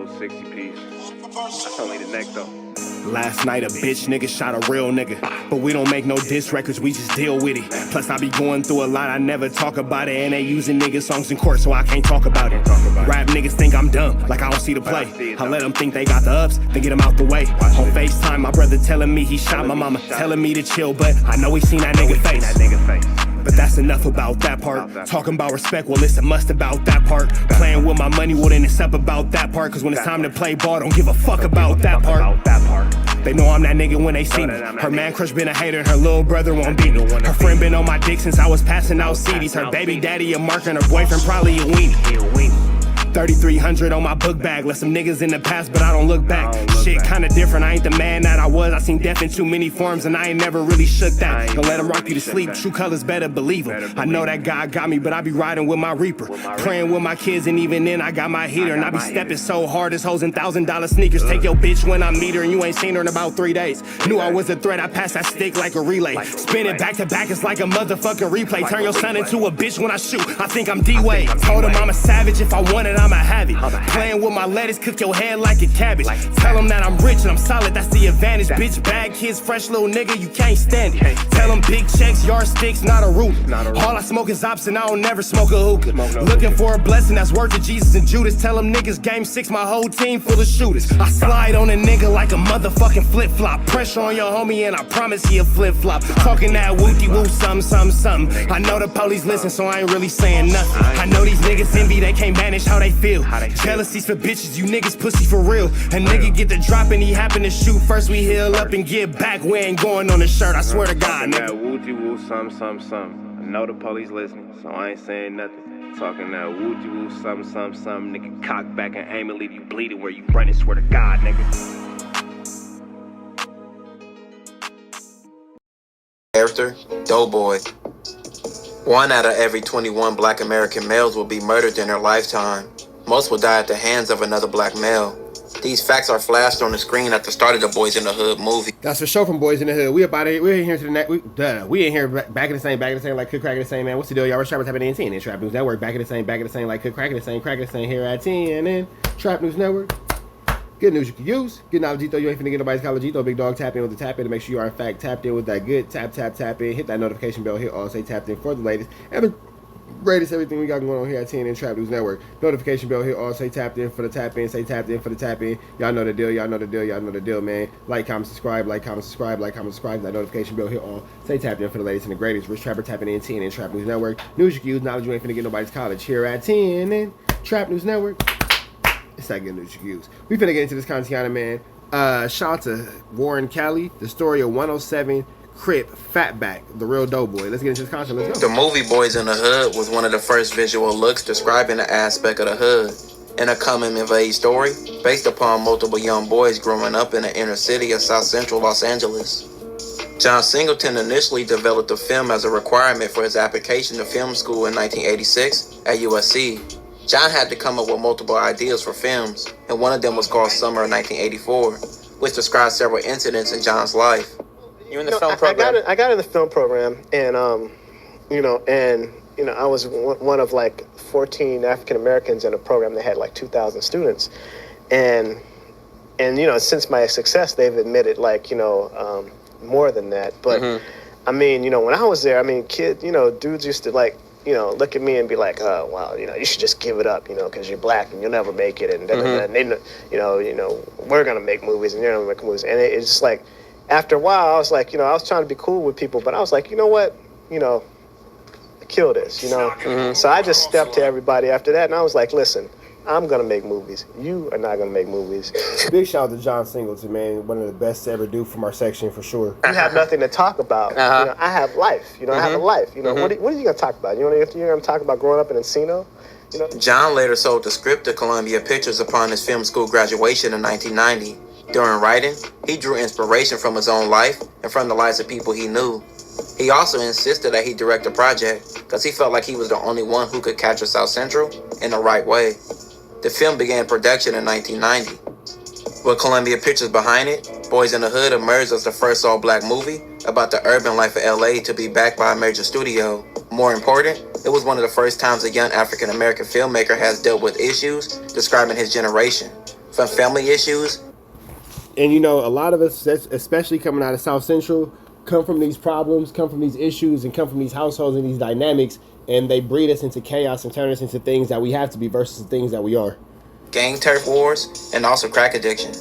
untold 60 piece. That's only the neck though. Last night a bitch nigga shot a real nigga, but we don't make no diss records, we just deal with it. Plus I be going through a lot, I never talk about it, and they using niggas songs in court, so I can't talk about it. Rap niggas think I'm dumb, like I don't see the play. I let them think they got the ups, then get them out the way. On FaceTime, my brother telling me he shot my mama, telling me to chill, but I know he seen that nigga face. But that's enough about that part. Talking about respect, well it's a must about that part. Playing with my money, well then it's up about that part. Cause when it's time to play ball, don't give a fuck about that part. They know I'm that nigga when they see me. Her man crush been a hater and her little brother won't beat me. Her friend been on my dick since I was passing out CDs. Her baby daddy a mark and her boyfriend probably a weenie. 3,300 on my book bag. Left some niggas in the past, but I don't look back. Shit kinda different, I ain't the man that I was. I seen death in too many forms and I ain't never really shook that. Don't let him rock you to sleep, true colors better believe him. I know that God got me, but I be riding with my reaper. Praying with my kids and even then I got my heater. And I be stepping so hard, this hoes in $1,000 sneakers. Take your bitch when I meet her and you ain't seen her in about 3 days. Knew I was a threat, I passed that stick like a relay. Spin it back to back, it's like a motherfucking replay. Turn your son into a bitch when I shoot, I think I'm D-Wade. Told him I'm a savage, if I want it, I'ma have it. Playing with my lettuce, cook your head like a cabbage. Tell them that I'm rich and I'm solid, that's the advantage. Bitch, bad kids, fresh little nigga, you can't stand it. Tell them big checks, yardsticks, not a ruler. All I smoke is ops and I don't never smoke a hookah. Looking for a blessing that's worth it, Jesus and Judas. Tell them niggas game 6, my whole team full of shooters. I slide on a nigga like a motherfucking flip-flop. Pressure on your homie and I promise he a flip-flop. Talking that wooty-woo, something. I know the police listen, so I ain't really saying nothing. I know these niggas envy, they can't manage how they feel. Jealousy's for bitches, you niggas pussy for real. A nigga get the drop and he happen to shoot. First we heal up and get back, we ain't going on the shirt, I swear to God, nigga. That wooty-woo, something. I know the police listening, so I ain't saying nothing. Talking that wooty-woo, something. Nigga, cock back and aim and leave you bleeding where you running, swear to God, nigga. Character, Doughboy. 1 out of every 21 black American males will be murdered in their lifetime. Most will die at the hands of another black male. These facts are flashed on the screen at the start of the Boyz in the Hood movie. That's the show from Boyz in the Hood. We about it. We're in here to the next. We in here back in the same, like cook crack in the same, man. What's the deal, y'all? We're Trap Tapping in 10 and Trap News Network. Back in the same, like cook crack in the same, crack in the same here at 10 and Trap News Network. Good news you can use. Good knowledge, though. You ain't finna get nobody's college. Big dog, tap in with the tap in to make sure you are in fact tapped in with that good tap in. Hit that notification bell. Hit all, say tapped in for the latest. Greatest everything we got going on here at 10 and Trap News Network. Notification bell, hit all, say tapped in for the tap in, say tapped in for the tap in. Y'all know the deal, man. Like, comment, subscribe. That notification bell, hit all, say tapped in for the latest and the greatest. Rich Trapper tapping in 10 and Trap News Network. News you can use, knowledge you ain't finna get nobody's college here at 10 and Trap News Network. It's that good news you can use. We finna get into this content, man. Shout out to Warren Kelly, the story of 107 Crip, Fatback, the real Doughboy. Let's get into this content. Let's go. The movie Boyz in the Hood was one of the first visual looks describing the aspect of the hood in a coming-of-age story based upon multiple young boys growing up in the inner city of South Central Los Angeles. John Singleton initially developed the film as a requirement for his application to film school in 1986 at USC. John had to come up with multiple ideas for films, and one of them was called Summer of 1984, which describes several incidents in John's life. You in the film program? I got in the film program, and I was one of like 14 African Americans in a program that had like 2,000 students, and since my success, they've admitted more than that. But I mean, when I was there, I mean, dudes used to look at me and be like, oh, wow, you should just give it up, because you're black and you'll never make it, and and they, we're gonna make movies and you're gonna make movies, and it's just like. After a while, I was like, I was trying to be cool with people, but I was like, you know what, kill this, So I just stepped to everybody after that, and I was like, listen, I'm going to make movies. You are not going to make movies. Big shout out to John Singleton, man. One of the best to ever do from our section, for sure. You have nothing to talk about. I have life. I have a life. What are you going to talk about? You're going to talk about growing up in Encino? John later sold the script to Columbia Pictures upon his film school graduation in 1990. During writing, he drew inspiration from his own life and from the lives of people he knew. He also insisted that he direct the project because he felt like he was the only one who could capture South Central in the right way. The film began production in 1990. With Columbia Pictures behind it, Boyz in the Hood emerged as the first all-black movie about the urban life of LA to be backed by a major studio. More important, it was one of the first times a young African-American filmmaker has dealt with issues describing his generation. from family issues. And you know, a lot of us, especially coming out of South Central, come from these problems, come from these issues, and come from these households and these dynamics, and they breed us into chaos and turn us into things that we have to be versus the things that we are. Gang turf wars, and also crack addiction.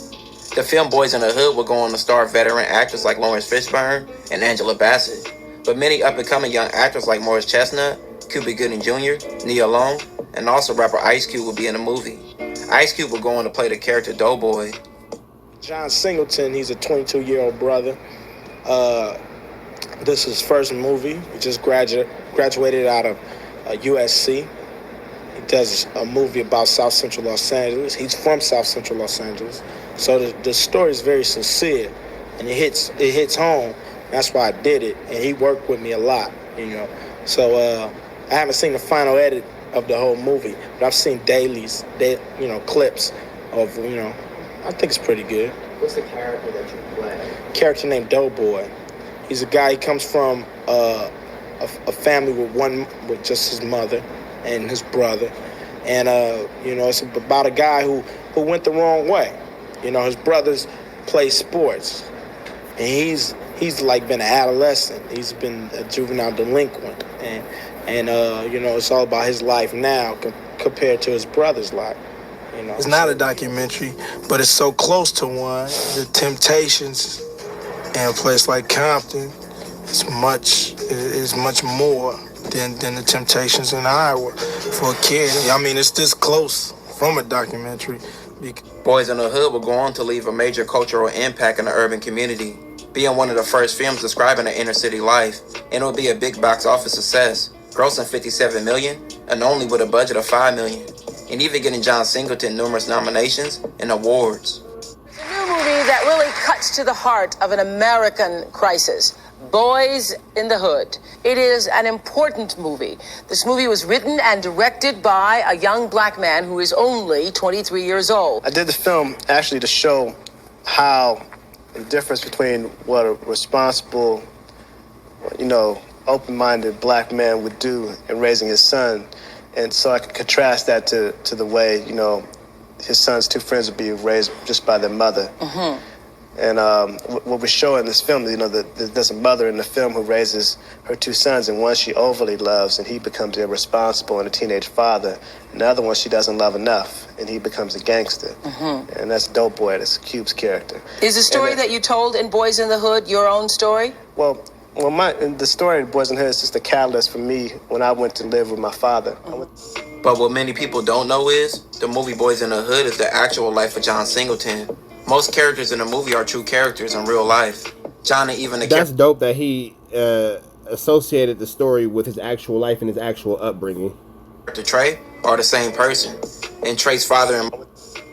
The film Boyz in the Hood would go on to star veteran actors like Lawrence Fishburne and Angela Bassett, but many up-and-coming young actors like Morris Chestnut, Cuba Gooding Jr., Nia Long, and also rapper Ice Cube would be in the movie. Ice Cube would go on to play the character Doughboy. John Singleton, he's a 22-year-old brother. This is his first movie. He just graduated out of USC. He does a movie about South Central Los Angeles. He's from South Central Los Angeles. So the story is very sincere, and it hits home. That's why I did it, and he worked with me a lot, you know. So I haven't seen the final edit of the whole movie, but I've seen clips of, I think it's pretty good. What's the character that you play? Character named Doughboy. He's a guy. He comes from a family with just his mother and his brother, and it's about a guy who went the wrong way. You know, his brothers play sports, and he's like been an adolescent. He's been a juvenile delinquent, and it's all about his life now compared to his brother's life. You know, it's not a documentary, but it's so close to one. The Temptations in a place like Compton is much more than the Temptations in Iowa for a kid. I mean, it's this close from a documentary. Boyz in the Hood would go on to leave a major cultural impact in the urban community, being one of the first films describing the inner city life, and it would be a big box office success, grossing $57 million, and only with a budget of $5 million, and even getting John Singleton numerous nominations and awards. It's a new movie that really cuts to the heart of an American crisis. Boyz in the Hood. It is an important movie. This movie was written and directed by a young black man who is only 23 years old. I did the film actually to show how the difference between what a responsible, open-minded black man would do in raising his son. And so I could contrast that to the way, his son's two friends would be raised just by their mother. Mm-hmm. And what we show in this film, there's a mother in the film who raises her two sons, and one she overly loves, and he becomes irresponsible and a teenage father. And the other one she doesn't love enough, and he becomes a gangster. Mm-hmm. And that's Doughboy, that's Cube's character. Is the story that you told in Boyz in the Hood your own story? Well, the story of Boyz in the Hood is just a catalyst for me when I went to live with my father. Mm-hmm. But what many people don't know is, the movie Boyz in the Hood is the actual life of John Singleton. Most characters in the movie are true characters in real life. John and even the That's dope that he associated the story with his actual life and his actual upbringing. Trey are the same person, and Trey's father and...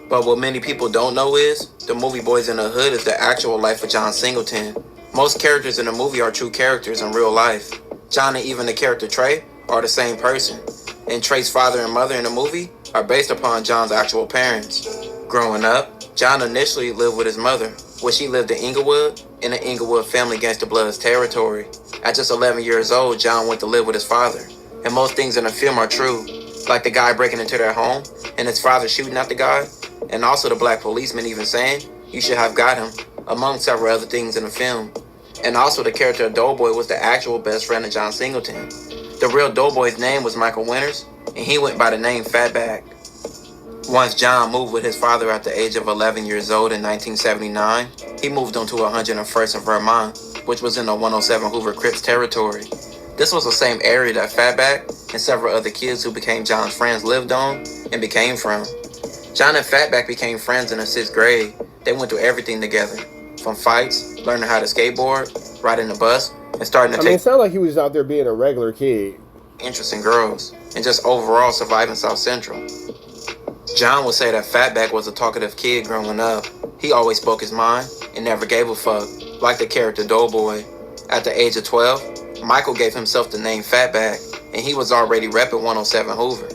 But what many people don't know is, the movie Boyz in the Hood is the actual life of John Singleton. Most characters in the movie are true characters in real life. John and even the character Trey are the same person, and Trey's father and mother in the movie are based upon John's actual parents. Growing up, John initially lived with his mother, where she lived in Inglewood, in the Inglewood family Gangsta Bloods territory. At just 11 years old, John went to live with his father. And most things in the film are true, like the guy breaking into their home, and his father shooting at the guy, and also the black policeman even saying, "You should have got him," among several other things in the film. And also the character of Doughboy was the actual best friend of John Singleton. The real Doughboy's name was Michael Winters, and he went by the name Fatback. Once John moved with his father at the age of 11 years old in 1979, he moved on to 101st in Vermont, which was in the 107 Hoover Crips territory. This was the same area that Fatback and several other kids who became John's friends lived on and became from. John and Fatback became friends in the 6th grade. They went through everything together, from fights, learning how to skateboard, riding the bus, and starting to it sounded like he was out there being a regular kid. Interest in girls, and just overall surviving South Central. John would say that Fatback was a talkative kid growing up. He always spoke his mind and never gave a fuck, like the character Doughboy. At the age of 12, Michael gave himself the name Fatback, and he was already repping 107 Hoover.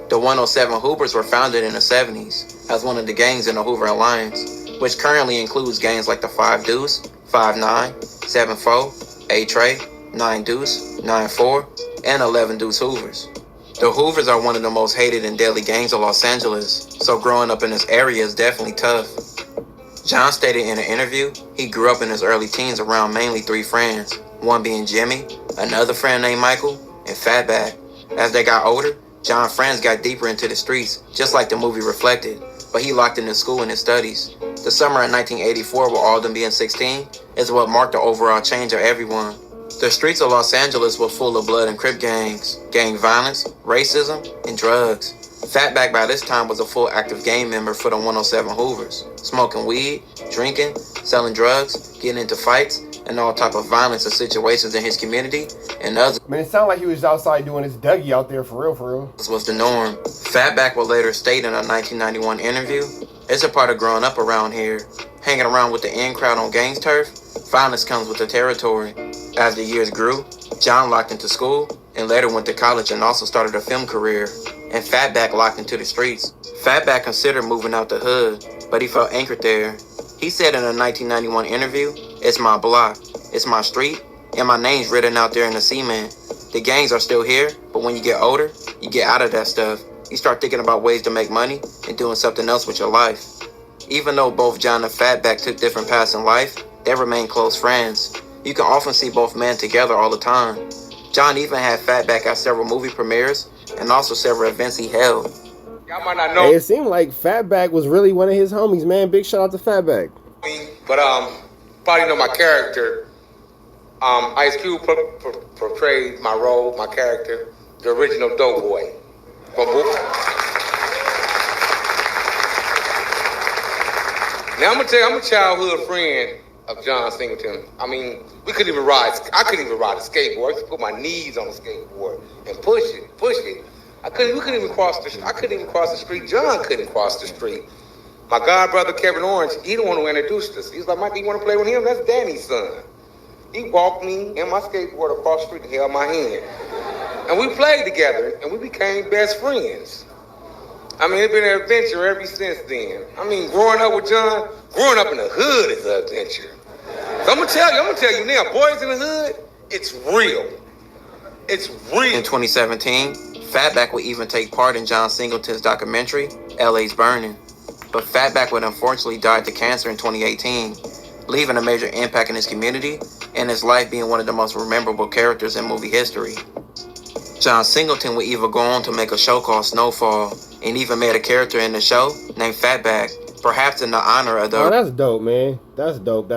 The 107 Hoovers were founded in the 70s as one of the gangs in the Hoover Alliance, which currently includes gangs like the 5 Deuce, 5-9, 7-4, A-Tray, 9 Deuce, 9-4, and 11 Deuce Hoovers. The Hoovers are one of the most hated and deadly gangs of Los Angeles, so growing up in this area is definitely tough. John stated in an interview he grew up in his early teens around mainly 3 friends, one being Jimmy, another friend named Michael, and Fatback. As they got older, John's friends got deeper into the streets, just like the movie reflected, but he locked into school and his studies. The summer of 1984, with all of them being 16, is what marked the overall change of everyone. The streets of Los Angeles were full of blood and Crip gangs, gang violence, racism, and drugs. Fatback by this time was a full active gang member for the 107 Hoovers, smoking weed, drinking, selling drugs, getting into fights, and all type of violence and situations in his community and others. Man, it sounded like he was outside doing his Dougie out there for real, for real. This was the norm. Fatback would later state in a 1991 interview, "It's a part of growing up around here. Hanging around with the in crowd on gangs turf, violence comes with the territory." As the years grew, John locked into school and later went to college and also started a film career. And Fatback locked into the streets. Fatback considered moving out the hood, but he felt anchored there. He said in a 1991 interview, "It's my block, it's my street, and my name's written out there in the cement. The gangs are still here, but when you get older, you get out of that stuff. You start thinking about ways to make money and doing something else with your life." Even though both John and Fatback took different paths in life, they remained close friends. You can often see both men together all the time. John even had Fatback at several movie premieres and also several events he held. Y'all might not know. Hey, it seemed like Fatback was really one of his homies, man. Big shout out to Fatback. But probably know my character. Ice Cube portrayed my role, my character, the original Doughboy. Now I'm gonna tell you, I'm a childhood friend of John Singleton. I mean, I couldn't even ride a skateboard. I used to put my knees on the skateboard and push it. We couldn't even cross the street. John couldn't cross the street. My god brother Kevin Orange, he the one who introduced us. He's like, "Mike, you want to play with him? That's Danny's son." He walked me and my skateboard across the street and held my hand. And we played together and we became best friends. I mean, it's been an adventure ever since then. I mean, growing up with John, growing up in the hood is an adventure. So I'm gonna tell you now, Boyz in the Hood, it's real. It's real. In 2017, Fatback would even take part in John Singleton's documentary, LA's Burning. But Fatback would unfortunately die to cancer in 2018, leaving a major impact in his community and his life being one of the most memorable characters in movie history. John Singleton would even go on to make a show called Snowfall, and even made a character in the show named Fatback, perhaps in the honor of the... Oh, that's dope, man. That's dope.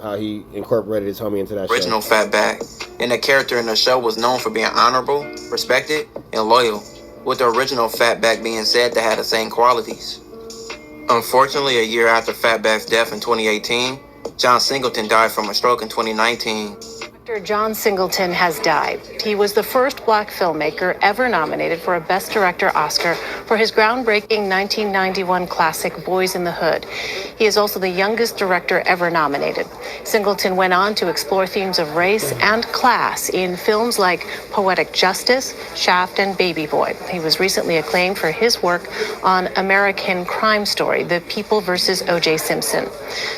How he incorporated his homie into that original show. Fatback. And the character in the show was known for being honorable, respected, and loyal, with the original Fatback being said to have the same qualities. Unfortunately, a year after Fatback's death in 2018, John Singleton died from a stroke in 2019. Director John Singleton has died. He was the first black filmmaker ever nominated for a Best Director Oscar for his groundbreaking 1991 classic Boyz in the Hood. He is also the youngest director ever nominated. Singleton went on to explore themes of race and class in films like Poetic Justice, Shaft, and Baby Boy. He was recently acclaimed for his work on American Crime Story, The People vs. O.J. Simpson.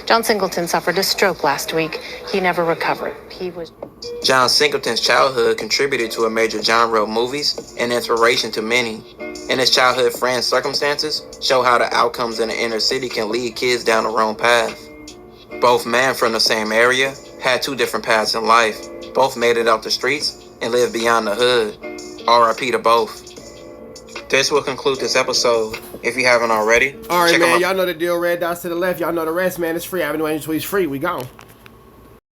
John Singleton suffered a stroke last week. He never recovered. John Singleton's childhood contributed to a major genre of movies and inspiration to many. And his childhood friends' circumstances show how the outcomes in the inner city can lead kids down the wrong path. Both men from the same area had two different paths in life. Both made it out the streets and lived beyond the hood. R.I.P. to both. This will conclude this episode. If you haven't already, all right, check man. Y'all know the deal. Red dots to the left. Y'all know the rest, man. It's free. Avenue Angel Tweets free. We gone.